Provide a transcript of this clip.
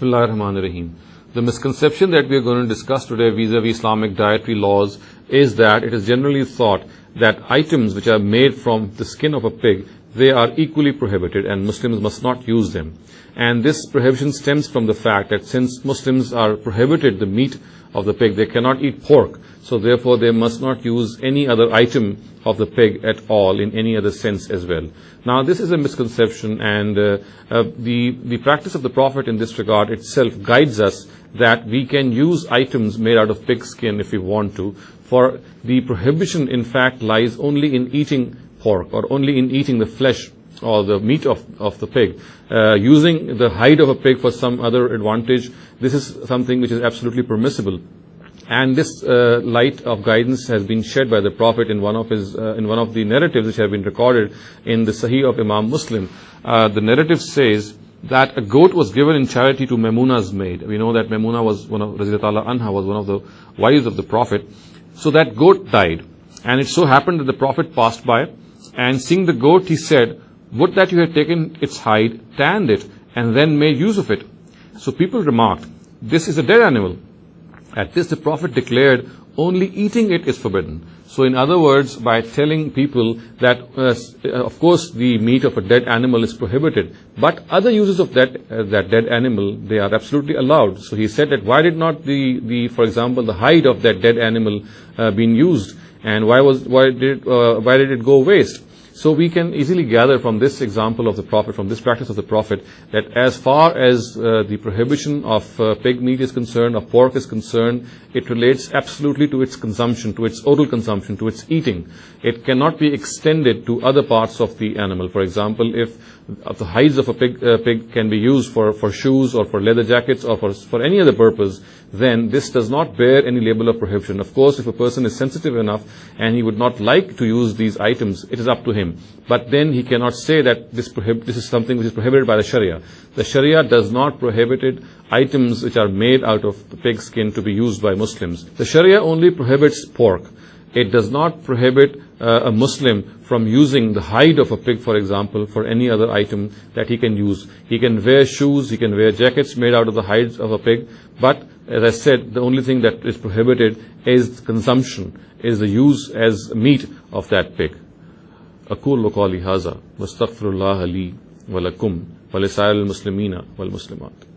Bismillah ar-Rahman ar-Rahim. The misconception that we are going to discuss today vis-a-vis Islamic dietary laws is that it is generally thought that items which are made from the skin of a pig, they are equally prohibited and Muslims must not use them. And this prohibition stems from the fact that since Muslims are prohibited the meat of the pig, they cannot eat pork, so therefore they must not use any other item of the pig at all in any other sense as well. Now this is a misconception, and the practice of the Prophet in this regard itself guides us that we can use items made out of pig skin if we want to. For the prohibition in fact lies only in eating pork or only in eating the flesh or the meat of the pig. Using the hide of a pig for some other advantage, this is something which is absolutely permissible. And this light of guidance has been shed by the Prophet in one of the narratives which have been recorded in the Sahih of Imam Muslim. The narrative says that a goat was given in charity to Maimuna's maid. We know that Maimuna was Radhiyallahu anha was one of the wives of the Prophet. So that goat died, and it so happened that the Prophet passed by, and seeing the goat, he said, "Would that you had taken its hide, tanned it, and then made use of it." So people remarked, "This is a dead animal." At this the Prophet declared, only eating it is forbidden. So in other words, by telling people that of course the meat of a dead animal is prohibited, but other uses of that dead animal, they are absolutely allowed. So he said that why did not for example the hide of that dead animal been used, and why did it go waste? So we can easily gather from this example of the Prophet, from this practice of the Prophet, that as far as the prohibition of pig meat is concerned, of pork is concerned, it relates absolutely to its consumption, to its oral consumption, to its eating. It cannot be extended to other parts of the animal. For example, if the hides of a pig can be used for shoes or for leather jackets or for any other purpose, then this does not bear any label of prohibition. Of course, if a person is sensitive enough and he would not like to use these items, it is up to him. But then he cannot say that this is something which is prohibited by the Sharia. The Sharia does not prohibit items which are made out of the pig skin to be used by Muslims. The Sharia only prohibits pork. It does not prohibit a Muslim from using the hide of a pig, for example, for any other item that he can use. He can wear shoes, he can wear jackets made out of the hides of a pig, but as I said, the only thing that is prohibited is consumption, is the use as meat of that pig. أقول قولي هذا واستغفر الله لي ولكم ولسائر المسلمين والمسلمات.